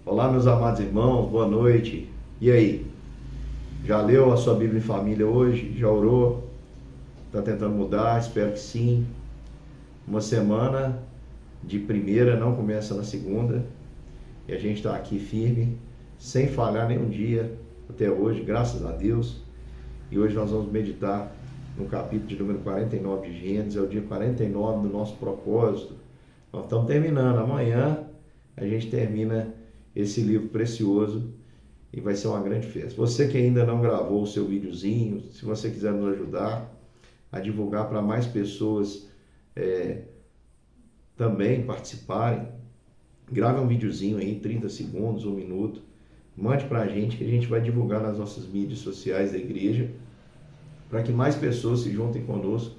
Olá, meus amados irmãos, boa noite. E aí? Já leu a sua Bíblia em família hoje? Já orou? Está tentando mudar? Espero que sim. Uma semana de primeira não começa na segunda e a gente está aqui firme, sem falhar nenhum dia até hoje, graças a Deus. E hoje nós vamos meditar no capítulo de número 49 de Gênesis, é o dia 49 do nosso propósito. Nós estamos terminando, amanhã a gente termina esse livro precioso e vai ser uma grande festa. Você que ainda não gravou o seu videozinho, se você quiser nos ajudar a divulgar para mais pessoas também participarem, grave um videozinho aí, 30 segundos, 1 minuto, mande para a gente que a gente vai divulgar nas nossas mídias sociais da igreja, para que mais pessoas se juntem conosco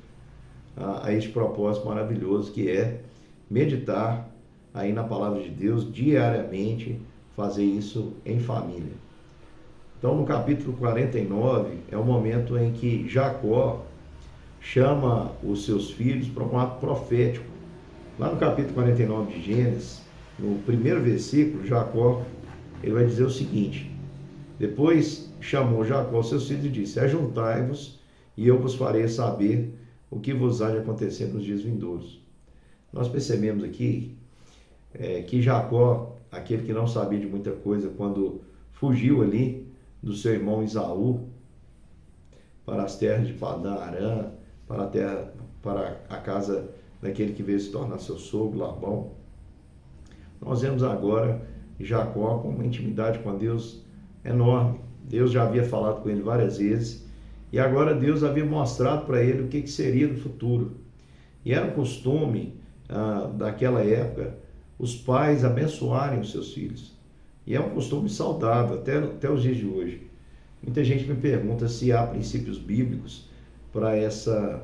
a este propósito maravilhoso que é meditar aí na palavra de Deus diariamente, fazer isso em família. Então, no capítulo 49, é o momento em que Jacó chama os seus filhos para um ato profético. Lá no capítulo 49 de Gênesis, no primeiro versículo, Jacó ele vai dizer o seguinte: depois chamou Jacó seus filhos e disse: ajuntai-vos e eu vos farei saber o que vos há de acontecer nos dias vindouros. Nós percebemos aqui que Jacó, aquele que não sabia de muita coisa, quando fugiu ali do seu irmão Esaú para as terras de Padã Arã, para a casa daquele que veio se tornar seu sogro, Labão, nós vemos agora Jacó com uma intimidade com Deus enorme. Deus já havia falado com ele várias vezes e agora Deus havia mostrado para ele o que seria no futuro. E era um costume daquela época os pais abençoarem os seus filhos. E é um costume saudável até os dias de hoje. Muita gente me pergunta se há princípios bíblicos para essa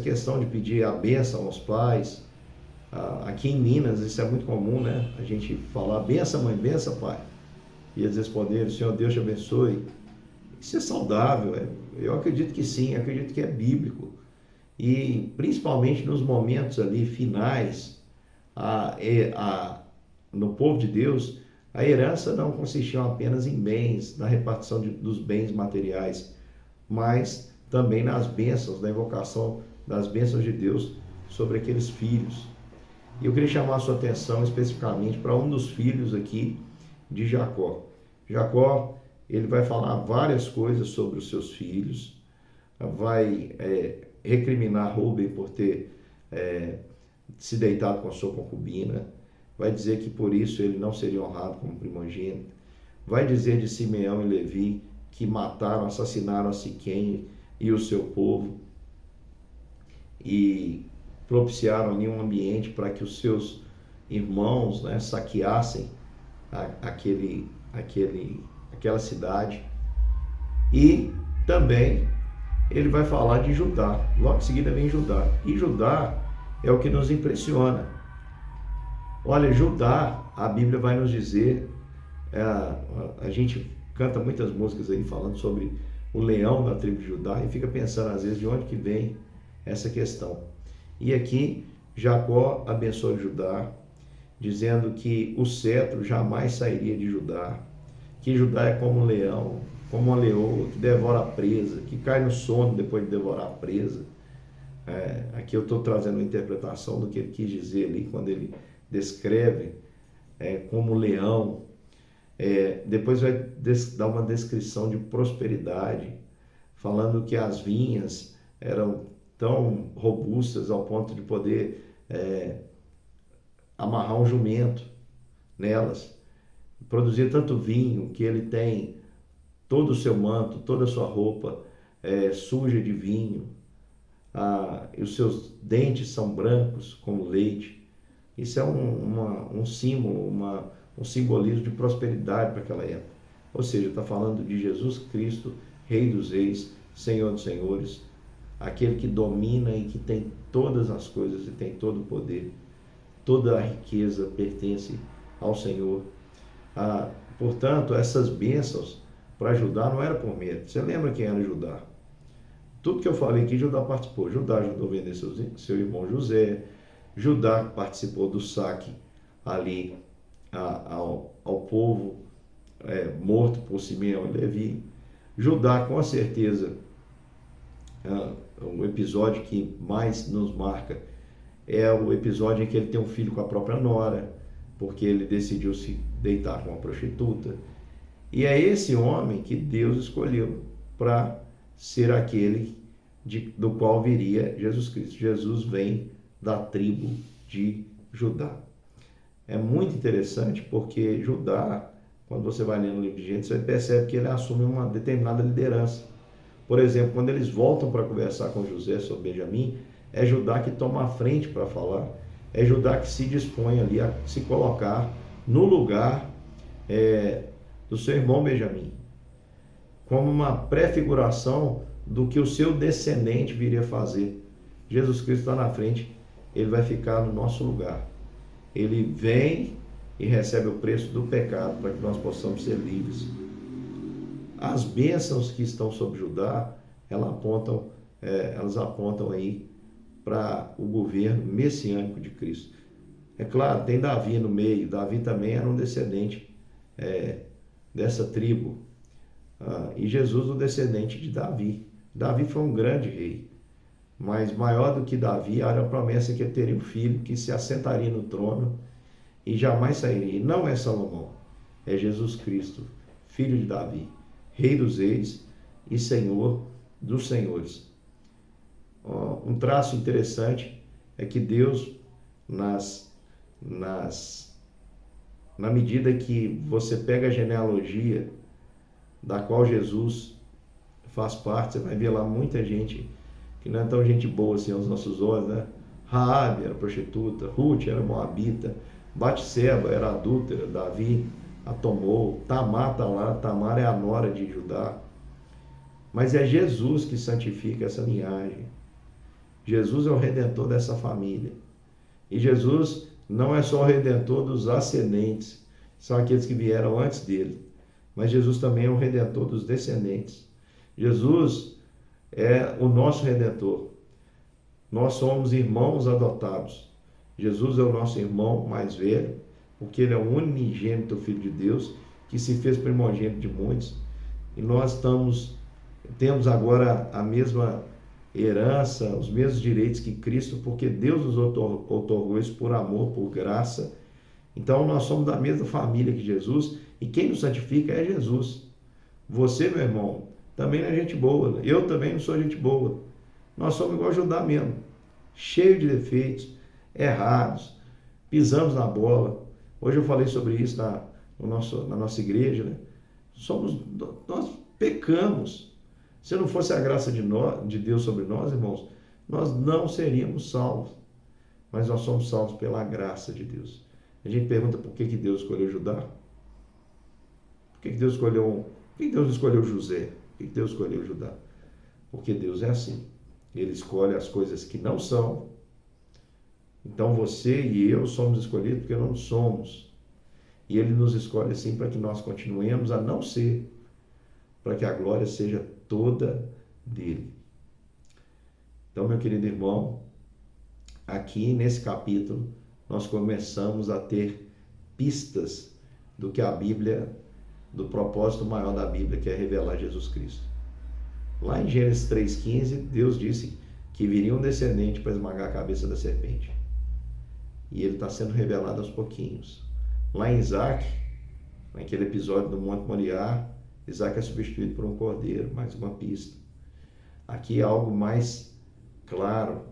questão de pedir a bênção aos pais. Aqui em Minas isso é muito comum, né? A gente falar benção mãe, benção pai. E eles responderem: Senhor Deus te abençoe. Isso é saudável? Eu acredito que sim, acredito que é bíblico. E principalmente nos momentos ali finais, no povo de Deus, a herança não consistia apenas em bens, na repartição dos bens materiais, mas também nas bênçãos, na invocação das bênçãos de Deus sobre aqueles filhos. E eu queria chamar a sua atenção especificamente para um dos filhos aqui de Jacó. Jacó, ele vai falar várias coisas sobre os seus filhos, vai recriminar Rúben por ter se deitado com a sua concubina, vai dizer que por isso ele não seria honrado como primogênito, vai dizer de Simeão e Levi que mataram, assassinaram a Siquém e o seu povo e propiciaram ali um ambiente para que os seus irmãos saqueassem aquela cidade. E também ele vai falar de Judá, logo em seguida vem Judá, e Judá é o que nos impressiona. Olha, Judá, a Bíblia vai nos dizer, a gente canta muitas músicas aí falando sobre o leão da tribo de Judá e fica pensando às vezes de onde que vem essa questão. E aqui Jacó abençoa Judá, dizendo que o cetro jamais sairia de Judá, que Judá é como um leão, como uma leoa que devora a presa, que cai no sono depois de devorar a presa. Aqui eu estou trazendo uma interpretação do que ele quis dizer ali, quando ele descreve como leão. Depois vai dar uma descrição de prosperidade, falando que as vinhas eram tão robustas ao ponto de poder amarrar um jumento nelas. Produzir tanto vinho que ele tem todo o seu manto, toda a sua roupa suja de vinho. E os seus dentes são brancos como leite. Isso é um símbolo, um simbolismo de prosperidade para aquela época. Ou seja, está falando de Jesus Cristo, Rei dos Reis, Senhor dos Senhores, aquele que domina e que tem todas as coisas e tem todo o poder. Toda a riqueza pertence ao Senhor. Portanto, essas bênçãos para Judá não era por mérito. Você lembra quem era Judá? Tudo que eu falei aqui, Judá participou. Judá ajudou a vender seu irmão José. Judá participou do saque ali ao povo morto por Simeão e Levi. Judá, com certeza, o episódio que mais nos marca é o episódio em que ele tem um filho com a própria nora, porque ele decidiu se deitar com uma prostituta. E é esse homem que Deus escolheu para ser aquele do qual viria Jesus Cristo. Jesus vem da tribo de Judá. É muito interessante porque Judá, quando você vai lendo o livro de Gênesis, você percebe que ele assume uma determinada liderança. Por exemplo, quando eles voltam para conversar com José sobre Benjamim, é Judá que toma a frente para falar, é Judá que se dispõe ali a se colocar no lugar do seu irmão Benjamim, como uma prefiguração do que o seu descendente viria fazer. Jesus Cristo está na frente, ele vai ficar no nosso lugar. Ele vem e recebe o preço do pecado para que nós possamos ser livres. As bênçãos que estão sobre Judá, elas apontam aí para o governo messiânico de Cristo. É claro, tem Davi no meio. Davi também era um descendente dessa tribo. E Jesus, o descendente de Davi. Davi foi um grande rei, mas maior do que Davi era a promessa que ele teria um filho que se assentaria no trono e jamais sairia. E não é Salomão, é Jesus Cristo, filho de Davi, Rei dos reis e Senhor dos senhores. Um traço interessante é que Deus, na medida que você pega a genealogia da qual Jesus faz parte, você vai ver lá muita gente que não é tão gente boa assim aos nossos olhos, né? Raabe era prostituta, Ruth era moabita, Batseba era adúltera, Davi a tomou, Tamar está lá, Tamar é a nora de Judá. Mas é Jesus que santifica essa linhagem. Jesus é o redentor dessa família. E Jesus não é só o redentor dos ascendentes, são aqueles que vieram antes dele. Mas Jesus também é o redentor dos descendentes. Jesus é o nosso redentor. Nós somos irmãos adotados. Jesus é o nosso irmão mais velho, porque ele é o unigênito Filho de Deus, que se fez primogênito de muitos. E nós temos agora a mesma herança, os mesmos direitos que Cristo, porque Deus nos outorgou isso por amor, por graça. Então nós somos da mesma família que Jesus, e quem nos santifica é Jesus. Você, meu irmão, também não é gente boa, eu também não sou gente boa. Nós somos igual a Judá mesmo, cheio de defeitos, errados, pisamos na bola. Hoje eu falei sobre isso na nossa igreja, né? Nós pecamos. Se não fosse a graça de Deus sobre nós, irmãos, nós não seríamos salvos. Mas nós somos salvos pela graça de Deus. A gente pergunta por que Deus escolheu Judá? Por que Deus não escolheu José? Por que Deus escolheu Judá? Porque Deus é assim. Ele escolhe as coisas que não são. Então você e eu somos escolhidos porque não somos. E Ele nos escolhe assim para que nós continuemos a não ser, para que a glória seja toda dele. Então, meu querido irmão, aqui nesse capítulo nós começamos a ter pistas do que a Bíblia, do propósito maior da Bíblia, que é revelar Jesus Cristo. Lá em Gênesis 3,15, Deus disse que viria um descendente para esmagar a cabeça da serpente. E ele está sendo revelado aos pouquinhos. Lá em Isaac, naquele episódio do Monte Moriá, Isaac é substituído por um cordeiro, mais uma pista. Aqui é algo mais claro.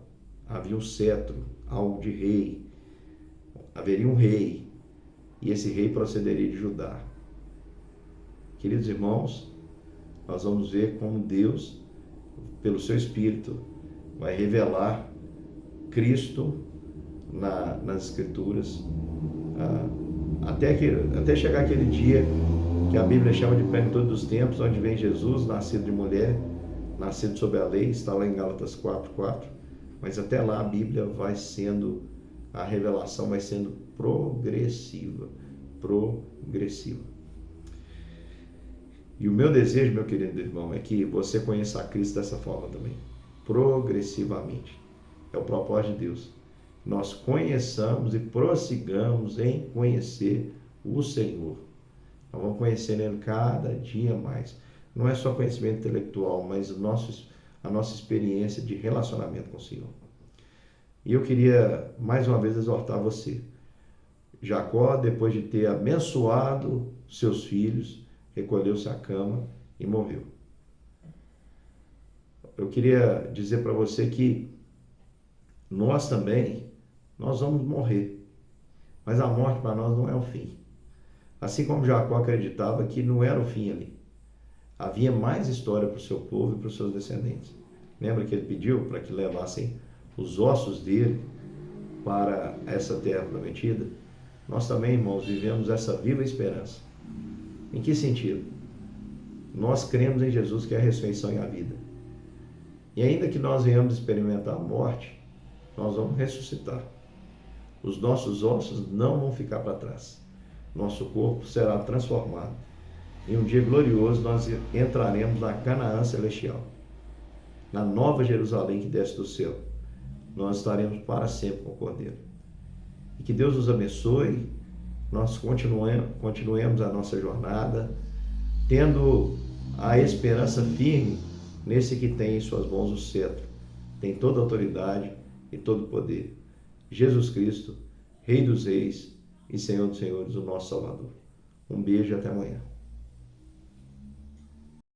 Havia um cetro, algo de rei. Haveria um rei, e esse rei procederia de Judá. Queridos irmãos, nós vamos ver como Deus, pelo seu Espírito, vai revelar Cristo nas Escrituras, até chegar aquele dia que a Bíblia chama de plenitude dos tempos, onde vem Jesus, nascido de mulher, nascido sob a lei, está lá em Gálatas 4:4, mas até lá a revelação vai sendo progressiva. E o meu desejo, meu querido irmão, é que você conheça a Cristo dessa forma também, progressivamente. É o propósito de Deus. Nós conheçamos e prossigamos em conhecer o Senhor. Nós vamos conhecendo Ele cada dia mais. Não é só conhecimento intelectual, mas a nossa experiência de relacionamento com o Senhor. E eu queria, mais uma vez, exortar você. Jacó, depois de ter abençoado seus filhos, recolheu-se à cama e morreu. Eu queria dizer para você que nós também, nós vamos morrer. Mas a morte para nós não é o fim. Assim como Jacó acreditava que não era o fim ali. Havia mais história para o seu povo e para os seus descendentes. Lembra que ele pediu para que levassem os ossos dele para essa terra prometida? Nós também, irmãos, vivemos essa viva esperança. Em que sentido? Nós cremos em Jesus, que é a ressurreição e a vida. E ainda que nós venhamos experimentar a morte, nós vamos ressuscitar. Os nossos ossos não vão ficar para trás. Nosso corpo será transformado. Em um dia glorioso, nós entraremos na Canaã celestial, na nova Jerusalém que desce do céu. Nós estaremos para sempre com o Cordeiro. E que Deus nos abençoe, nós continuemos a nossa jornada, tendo a esperança firme nesse que tem em suas mãos o cetro, tem toda a autoridade e todo o poder. Jesus Cristo, Rei dos Reis e Senhor dos Senhores, o nosso Salvador. Um beijo e até amanhã.